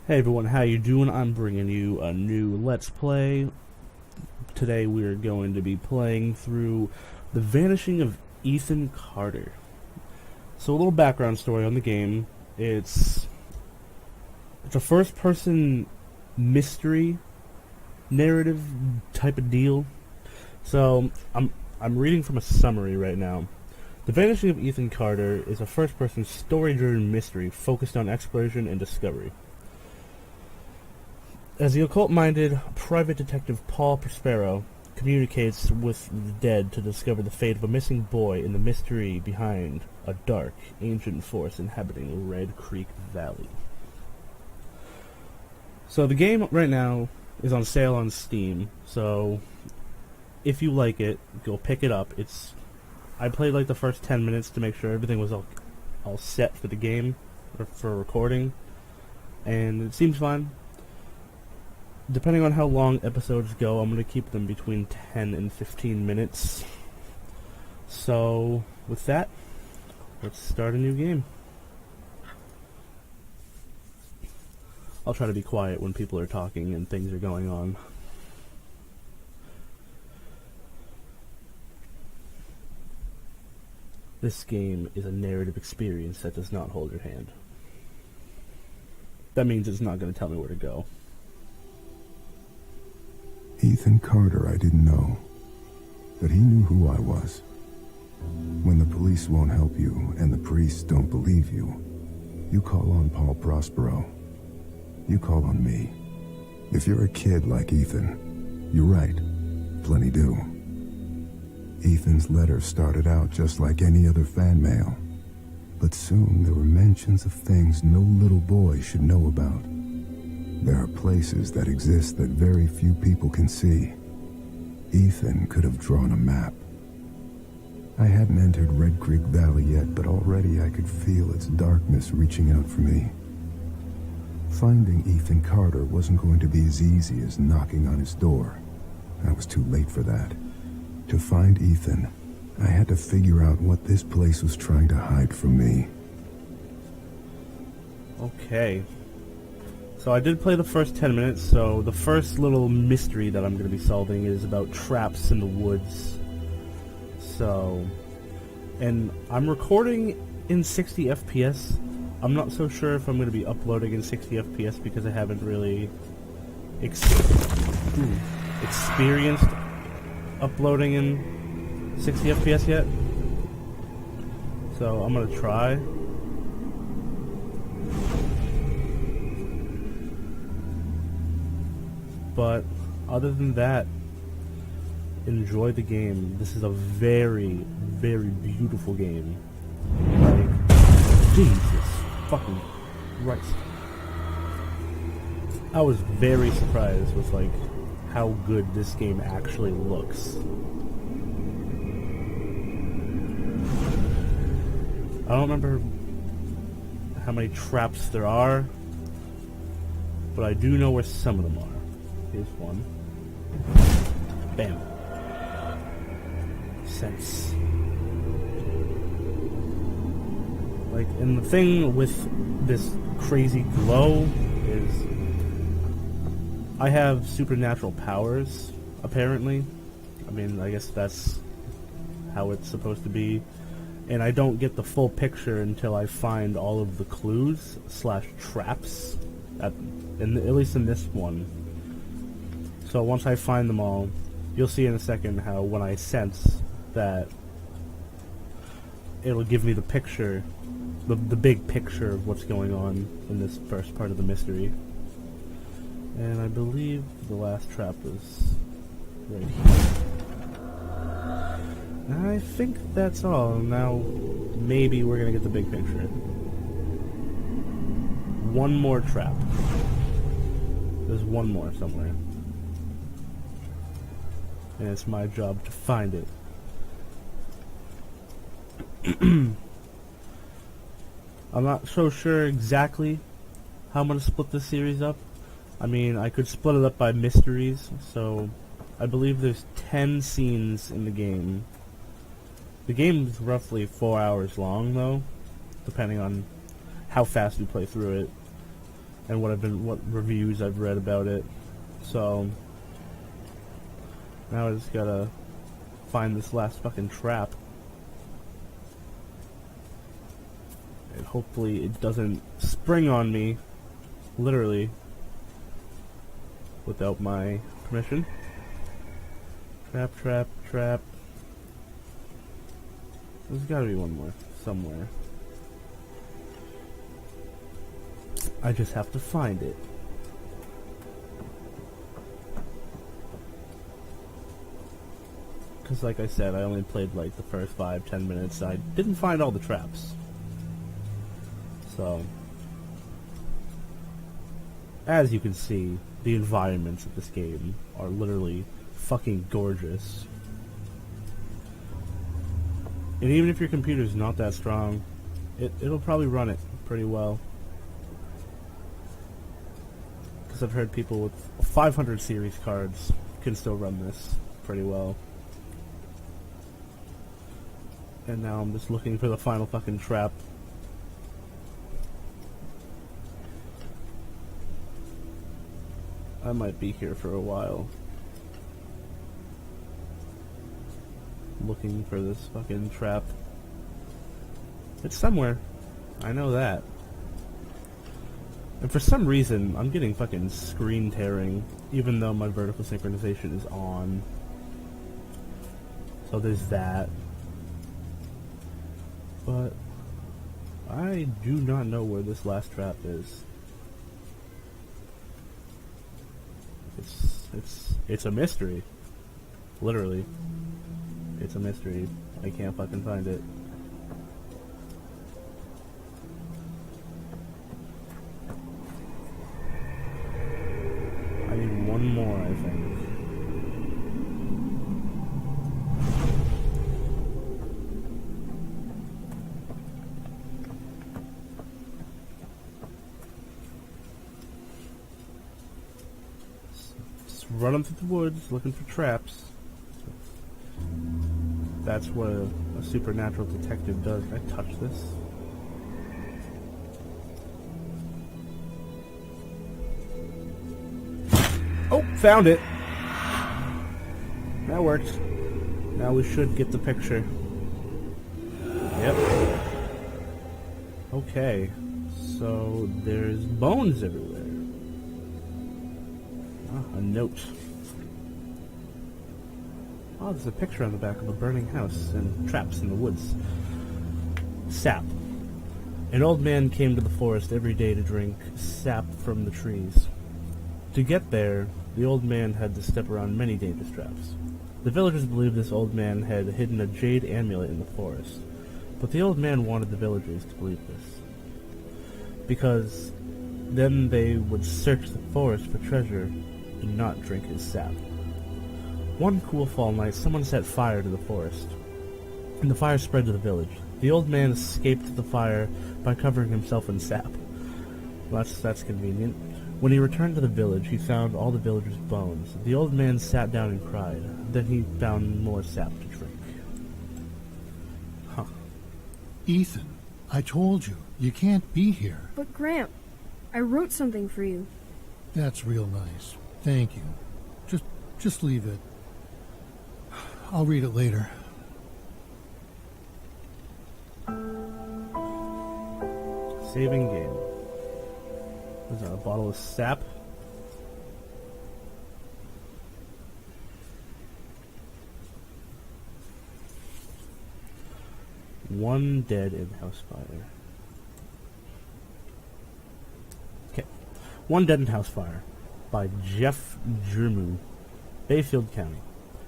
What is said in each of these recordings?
Hey everyone, how you doing? I'm bringing you a new Let's Play. Today we're going to be playing through The Vanishing of Ethan Carter. So a little background story on the game. It's a first-person mystery narrative type of deal. So I'm reading from a summary right now. The Vanishing of Ethan Carter is a first-person story-driven mystery focused on exploration and discovery. As the occult-minded private detective Paul Prospero communicates with the dead to discover the fate of a missing boy and the mystery behind a dark, ancient force inhabiting Red Creek Valley. So the game right now is on sale on Steam, so if you like it, go pick it up. I played like the first 10 minutes to make sure everything was all set for the game, or for recording, and it seems fine. Depending on how long episodes go, I'm going to keep them between 10 and 15 minutes. So, with that, let's start a new game. I'll try to be quiet when people are talking and things are going on. This game is a narrative experience that does not hold your hand. That means it's not going to tell me where to go. Ethan Carter, I didn't know, but he knew who I was. When the police won't help you and the priests don't believe you, you call on Paul Prospero. You call on me. If you're a kid like Ethan, you're right, plenty do. Ethan's letter started out just like any other fan mail, but soon there were mentions of things no little boy should know about. There are places that exist that very few people can see. Ethan could have drawn a map. I hadn't entered Red Creek Valley yet, but already I could feel its darkness reaching out for me. Finding Ethan Carter wasn't going to be as easy as knocking on his door. I was too late for that. To find Ethan, I had to figure out what this place was trying to hide from me. Okay. So I did play the first 10 minutes, so the first little mystery that I'm going to be solving is about traps in the woods. So, and I'm recording in 60 FPS. I'm not so sure if I'm going to be uploading in 60 FPS because I haven't really experienced uploading in 60 FPS yet. So I'm going to try. But other than that, enjoy the game. This is a very, very beautiful game. Like, Jesus fucking Christ. I was very surprised with like how good this game actually looks. I don't remember how many traps there are, but I do know where some of them are. Here's one. Bam. Sense. Like, and the thing with this crazy glow is I have supernatural powers, apparently. I mean, I guess that's how it's supposed to be. And I don't get the full picture until I find all of the clues / traps, at least in this one. So once I find them all, you'll see in a second how when I sense that, it'll give me the picture, the big picture of what's going on in this first part of the mystery. And I believe the last trap is right here. I think that's all. Now, maybe we're gonna get the big picture. One more trap. There's one more somewhere. And it's my job to find it. I'm not so sure exactly how I'm going to split this series up. I mean, I could split it up by mysteries, so I believe there's 10 scenes in the game. The game is roughly 4 hours long, though, depending on how fast you play through it. and what reviews I've read about it. So now I just gotta find this last fucking trap. And hopefully it doesn't spring on me, literally, without my permission. Trap, trap, trap. There's gotta be one more, somewhere. I just have to find it. Because like I said, I only played like the first 5-10 minutes. I didn't find all the traps. So, as you can see, the environments of this game are literally fucking gorgeous. And even if your computer's not that strong, it'll probably run it pretty well. Because I've heard people with 500 series cards can still run this pretty well. And now I'm just looking for the final fucking trap. I might be here for a while. Looking for this fucking trap. It's somewhere. I know that. And for some reason, I'm getting fucking screen tearing, even though my vertical synchronization is on. So there's that. But I do not know where this last trap is. It's a mystery. Literally. It's a mystery. I can't fucking find it. I need one more, I think. Just running through the woods, looking for traps. That's what a supernatural detective does. Can I touch this? Oh, found it! That worked. Now we should get the picture. Yep. Okay. So there's bones everywhere. Ah, a note. Oh, there's a picture on the back of a burning house and traps in the woods. Sap. An old man came to the forest every day to drink sap from the trees. To get there, the old man had to step around many dangerous traps. The villagers believed this old man had hidden a jade amulet in the forest, but the old man wanted the villagers to believe this, because then they would search the forest for treasure and not drink his sap. One cool fall night, someone set fire to the forest, and the fire spread to the village. The old man escaped the fire by covering himself in sap. Well, that's convenient. When he returned to the village, he found all the villagers' bones. The old man sat down and cried. Then he found more sap to drink. Huh. Ethan, I told you, you can't be here. But Gramp, I wrote something for you. That's real nice. Thank you. Just leave it. I'll read it later. Saving game. Is that a bottle of sap? One dead in house fire. Okay. One dead in house fire by Jeff Jermu, Bayfield County.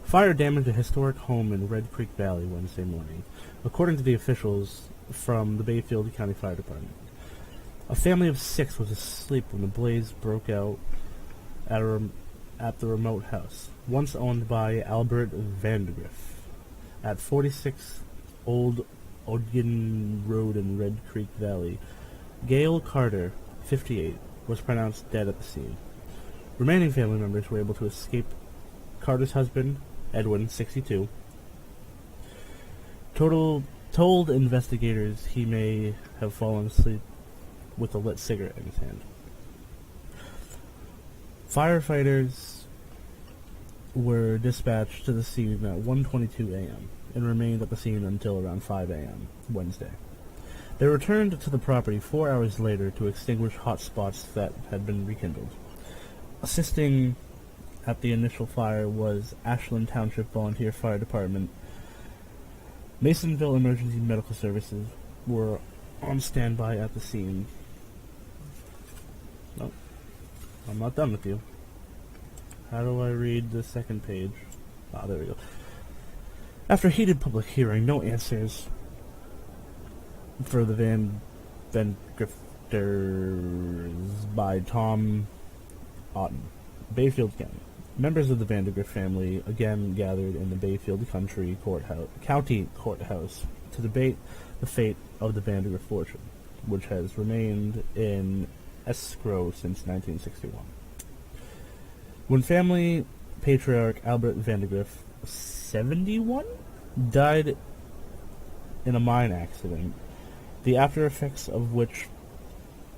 Fire damaged a historic home in Red Creek Valley Wednesday morning, according to the officials from the Bayfield County Fire Department. A family of 6 was asleep when the blaze broke out at the remote house, once owned by Albert Vandergriff, at 46 Old Ogden Road in Red Creek Valley. Gail Carter, 58, was pronounced dead at the scene. Remaining family members were able to escape. Carter's husband, Edwin, 62, told investigators he may have fallen asleep with a lit cigarette in his hand. Firefighters were dispatched to the scene at 1:22 a.m. and remained at the scene until around 5 a.m. Wednesday. They returned to the property 4 hours later to extinguish hot spots that had been rekindled. Assisting at the initial fire was Ashland Township Volunteer Fire Department. Masonville Emergency Medical Services were on standby at the scene. No, I'm not done with you. How do I read the second page? Ah, there we go. After heated public hearing, no answers for the Van Grifters by Tom Otten, Bayfield County. Members of the Vandergrift family again gathered in the Bayfield County Courthouse to debate the fate of the Vandergrift fortune, which has remained in escrow since 1961. When family patriarch Albert Vandergrift, 71, died in a mine accident, the after effects of which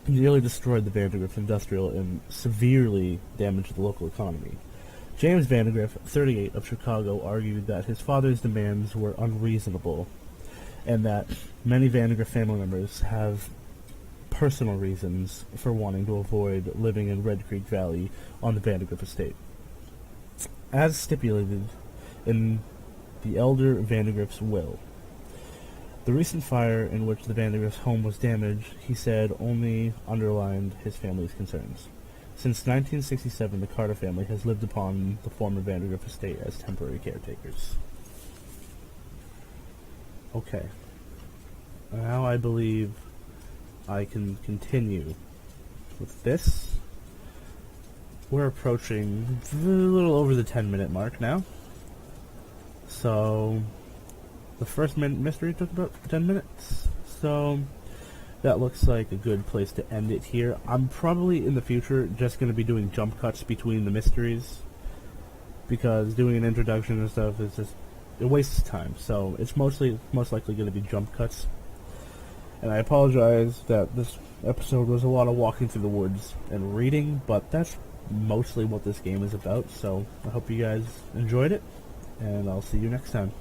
nearly destroyed the Vandergrift industrial and severely damaged the local economy. James Vandergrift, 38, of Chicago, argued that his father's demands were unreasonable and that many Vandergrift family members have personal reasons for wanting to avoid living in Red Creek Valley on the Vandergrift estate. As stipulated in the elder Vandergrift's will, the recent fire in which the Vandergrift's home was damaged, he said, only underlined his family's concerns. Since 1967, the Carter family has lived upon the former Vandergrift estate as temporary caretakers. Okay. Now I believe I can continue with this. We're approaching a little over the 10-minute mark now. So, the first mystery took about 10 minutes. So, that looks like a good place to end it here. I'm probably in the future just going to be doing jump cuts between the mysteries, because doing an introduction and stuff is just, it wastes time. So it's most likely going to be jump cuts. And I apologize that this episode was a lot of walking through the woods and reading, but that's mostly what this game is about. So I hope you guys enjoyed it, and I'll see you next time.